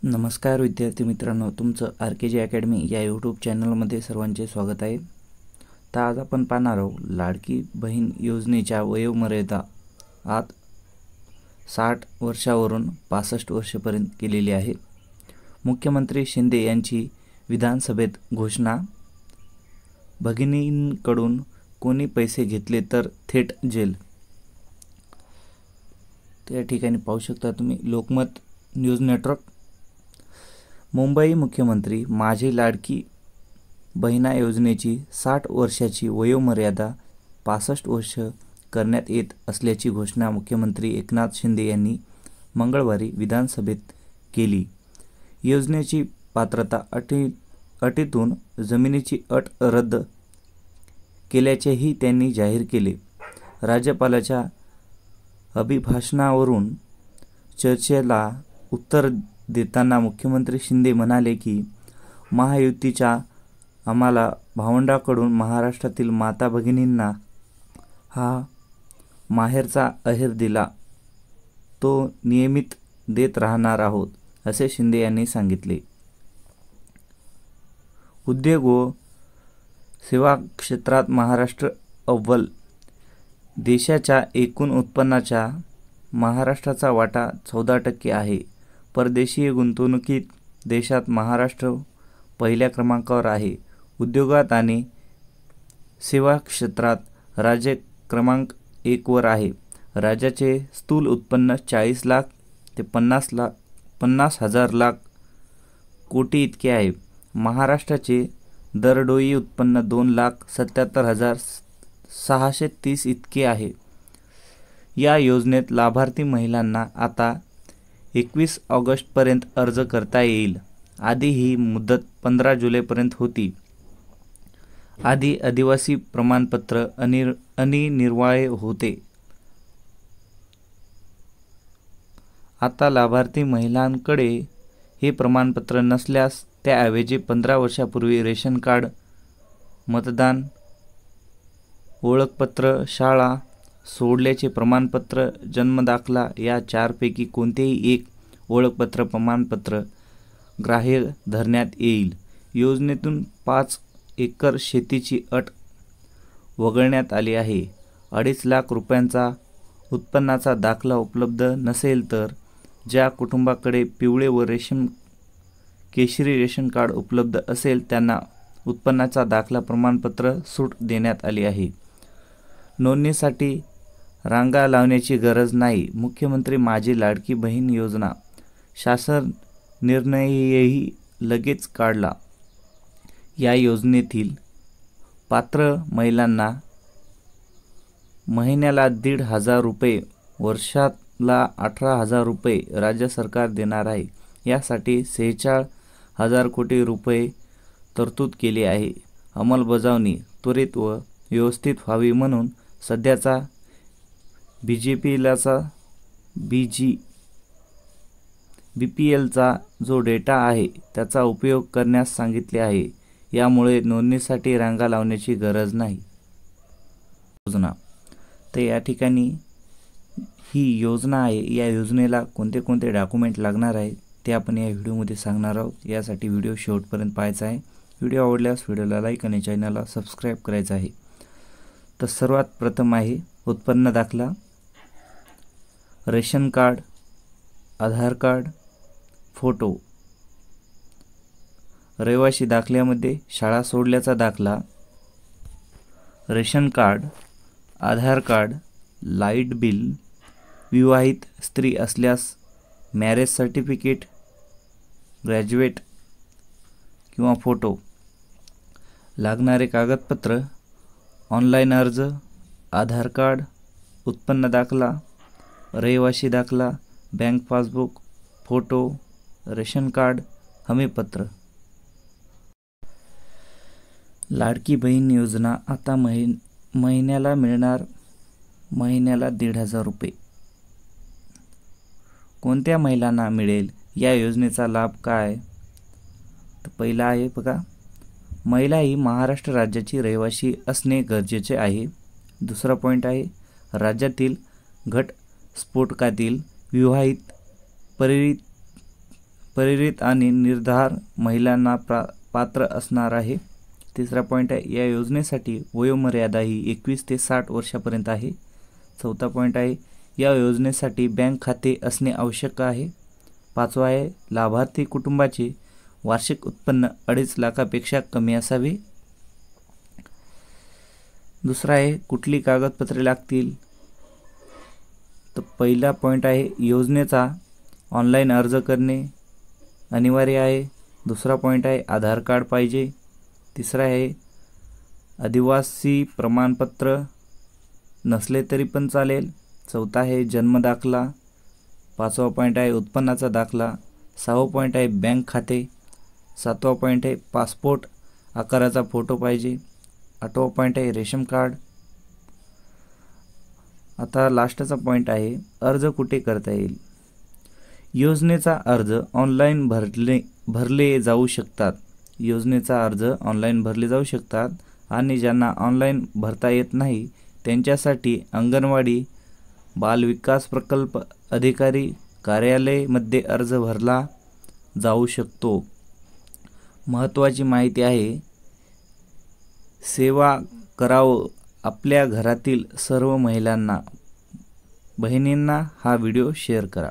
नमस्कार विद्यार्थी मित्रांनो, तुमचं RKG अकॅडमी या यूट्यूब चॅनलमध्ये सर्वांचे स्वागत आहे। तर आज आपण पाहणार आहोत लाडकी बहीण योजनेच्या वयोमर्यादा आज 60 वर्षावरून 65 वर्षापर्यंत केलेली आहे। मुख्यमंत्री शिंदे यांची विधानसभेत घोषणा, भगिनींकडून कोणी पैसे घेतले तर थेट जेल। त्या ठिकाणी पाहू शकता तुम्ही लोकमत न्यूज नेटवर्क। मुंबई मुख्यमंत्री माझी लाडकी बहिणा योजनेची 60 वर्षाची वयोमर्यादा 65 वर्ष करण्यात येत असल्याची घोषणा मुख्यमंत्री एकनाथ शिंदे यांनी मंगळवारी विधानसभेत केली। योजनेची पात्रता अटीतून जमिनीची अट रद्द केल्याचेही त्यांनी जाहीर केले। राज्यपालाच्या अभिभाषणावरून चर्चेला उत्तर देताना मुख्यमंत्री शिंदे म्हणाले की महायुतीच्या आम्हाला भावंडाकडून महाराष्ट्रातील माता भगिनींना हा माहेरचा अहेर दिला तो नियमित देत राहणार आहोत, असे शिंदे यांनी सांगितले। उद्योग व सेवा क्षेत्रात महाराष्ट्र अव्वल, देशाच्या एकूण उत्पन्नाच्या महाराष्ट्राचा वाटा 14% आहे। परदेशी गुंतवणुकीत देशात महाराष्ट्र पहिल्या क्रमांकावर आहे। उद्योगात आणि सेवा क्षेत्रात राज्य क्रमांक 1 वर आहे। राज्याचे स्थूल उत्पन्न 40 लाख ते 50 हजार लाख कोटी इतके आहे। महाराष्ट्राचे दरडोई उत्पन्न 2,77,630 इतके आहे। या योजनेत लाभार्थी महिलांना आता 21 ऑगस्टपर्यंत अर्ज करता येईल। आधी ही मुदत 15 जुलैपर्यंत होती। आधी आदिवासी प्रमाणपत्र अनिर्वाय होते। आता लाभार्थी महिलांकडे हे प्रमाणपत्र नसल्यास त्याऐवजी 15 वर्षापूर्वी रेशन कार्ड, मतदान ओळखपत्र, शाळा सोडल्याचे प्रमाणपत्र, जन्मदाखला या 4 पैकी कोणतेही एक ओळखपत्र प्रमाणपत्र ग्राह्य धरण्यात येईल। योजनेतून 5 एकर शेतीची अट वगळण्यात आली आहे। 2.5 लाख रुपयांचा उत्पन्नाचा दाखला उपलब्ध नसेल तर ज्या कुटुंबाकडे पिवळे व केशरी रेशन कार्ड उपलब्ध असेल त्यांना उत्पन्नाचा दाखला प्रमाणपत्र सूट देण्यात आली आहे। नोंदणीसाठी रांगा लावण्याची गरज नाही। मुख्यमंत्री माझी लाडकी बहीण योजना, शासन निर्णयही लगेच काढला। या योजनेतील पात्र महिलांना महिन्याला 1,500 रुपये, वर्षाला 18,000 रुपये राज्य सरकार देणार आहे। यासाठी 46,000 कोटी रुपये तरतूद केली आहे। अंमलबजावणी त्वरित व व्यवस्थित व्हावी म्हणून सध्याचा BPLचा जो डेटा आहे त्याचा उपयोग करण्यास सांगितले आहे। यामुळे नोंदणीसाठी रांगा लावण्याची गरज नाही। योजना तर या ठिकाणी ही योजना आहे। या योजनेला कोणते कोणते डॉक्युमेंट लागणार आहे ते आपण या व्हिडिओमध्ये सांगणार आहोत। यासाठी व्हिडिओ शेवटपर्यंत पाहायचा आहे। व्हिडिओ आवडल्यास व्हिडिओला लाईक आणि चॅनलला सबस्क्राईब करायचं आहे। तर सर्वात प्रथम आहे उत्पन्न दाखला, रेशन कार्ड, आधार कार्ड, फोटो। रहिवासी दाखल्यामध्ये शाळा सोडल्याचा दाखला, रेशन कार्ड, आधार कार्ड, लाईट बिल, विवाहित स्त्री असल्यास मॅरेज सर्टिफिकेट, ग्रॅज्युएट किंवा फोटो। लागणारे कागदपत्र ऑनलाईन अर्ज, आधार कार्ड, उत्पन्न दाखला, रहिवासी दाखला, bank passbook, photo, ration card, हमीपत्र। लाडकी बहीण योजना आता महिन्याला मिळणार, महिन्याला 1,500 रुपये। कोणत्या महिलांना मिळेल? या योजनेचा लाभ काय? तर पहिला आहे बघा, महिला ही महाराष्ट्र राज्याची रहिवासी असणे गरजेचे आहे। दुसरा पॉईंट आहे राज्यातील घटस्फोटकातील विवाहित प्रेरित आणि निर्धार महिलांना पात्र असणार आहे. तिसरा पॉईंट आहे, या योजनेसाठी वयोमर्यादा ही 21 ते 60 वर्षापर्यंत आहे. चौथा पॉईंट आहे, या योजनेसाठी बँक खाते असणे आवश्यक आहे. पाचवा आहे, लाभार्थी कुटुंबाचे वार्षिक उत्पन्न 2.5 लाखापेक्षा कमी असावे. दुसरा आहे, कुठली कागदपत्रे लागतील. तर पहिला पॉईंट आहे, योजनेचा ऑनलाईन अर्ज करणे अनिवार्य आहे. दुसरा पॉईंट आहे, आधार कार्ड पाहिजे. तिसरा आहे, आदिवासी प्रमाणपत्र नसले तरी पण चालेल. चौथा आहे, जन्मदाखला. पाचवा पॉईंट आहे, उत्पन्नाचा दाखला. सहावा पॉईंट आहे, बँक खाते. सातवा पॉईंट आहे, पासपोर्ट आकाराचा फोटो पाहिजे. आठवा पॉईंट आहे, रेशन कार्ड. आता लास्टचा पॉईंट आहे, अर्ज कुठे करता येईल. योजनेचा अर्ज ऑनलाईन भरले जाऊ शकतात. योजनेचा अर्ज ऑनलाईन भरले जाऊ शकतात आणि ज्यांना ऑनलाईन भरता येत नाही त्यांच्यासाठी अंगणवाडी बालविकास प्रकल्प अधिकारी कार्यालयामध्ये अर्ज भरला जाऊ शकतो. महत्त्वाची माहिती आहे, सेवा करावं आपल्या घरातील सर्व महिलांना, बहिणींना हा व्हिडिओ शेअर करा.